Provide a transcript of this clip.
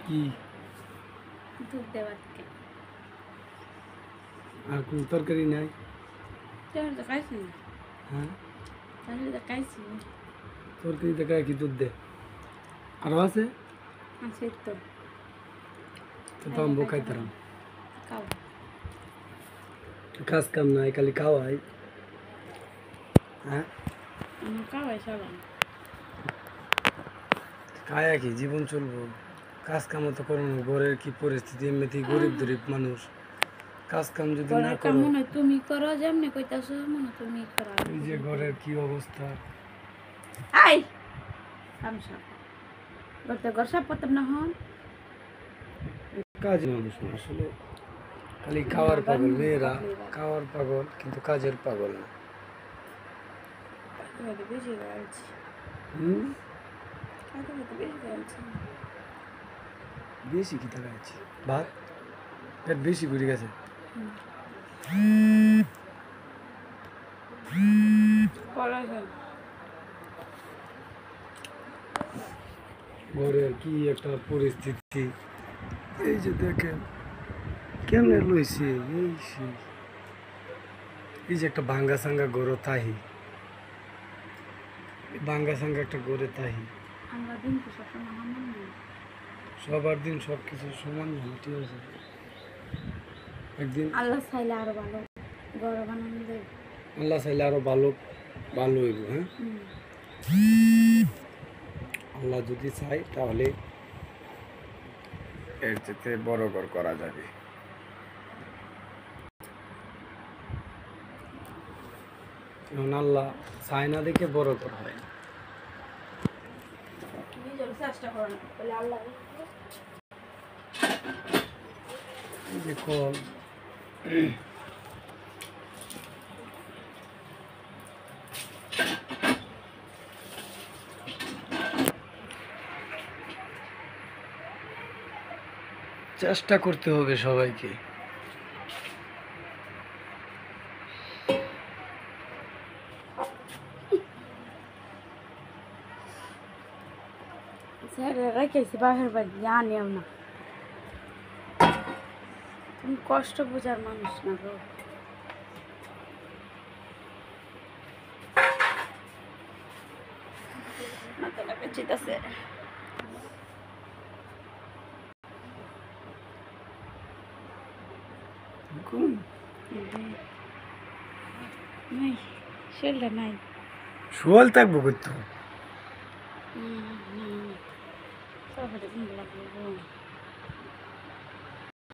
কি দুধ দেওয়াতকে আর কোন তরকারি নাই? তাহলে তো খাইছি। হ্যাঁ, তাহলে তো খাইছি। তরকারি দেখা কি দুধ দে আরো আছে আছে তো তো আমি খাইতাম। খাও। কাজ কাম নাই, খালি খাওয়াই। হ্যাঁ, খাওয়াই সবাই। খায়া কি জীবন চলবো? কাজ কামও তো করো না। ঘরের কি পরিস্থিতি, এমনিতেই গরিব মানুষ। কাজ কাম যদি না করো, মনে তুমি করো, যেমনি কইতাছো মনে তুমি করো। এই যে ঘরের কি অবস্থা। আই আমসা করতে ঘর সাপ করতাম না হন। কাজ মানুষ না আসলে, খালি খাওয়ার পাগল। মেয়েরা খাওয়ার পাগল কিন্তু কাজের পাগল না। বেশি গেছে। বেশি কি টাকা আছে? ভাত পেট বেশি ঘুরে গেছে। ঘরের কি একটা পরিস্থিতি, এই যে দেখেন কেমনে লইছে। এই যে একটা ভাঙ্গা সাঙ্গা গরো তাহি, ভাঙ্গা সাঙ্গা একটা গড়ে তাহি। সবার দিন সব কিছু সমান না, ঠিক আছে? একদিন আল্লাহ চাইলে আরো ভালো ঘর বানানো যায়। আল্লাহ চাইলে আরো ভালো ভালো হইব। হ্যাঁ, আল্লাহ যদি চাই তাহলে এর চেয়ে বড় ঘর করা যাবে। এখন আল্লাহ চায় না দেখে বড় ঘর হয়। চেষ্টা করো না বলে আল্লাহ যে কল চেষ্টা করতে হবে সবাইকে। স্যার রেখেছি বাপের বাড়ি জানিও না। তুমি কষ্ট বোঝার মানুষ না গো। মাথাটা পেঁচিতেছে। নাই শেলটা নাই। শোয়াল থাকবো করতো। তারপরে লাগবে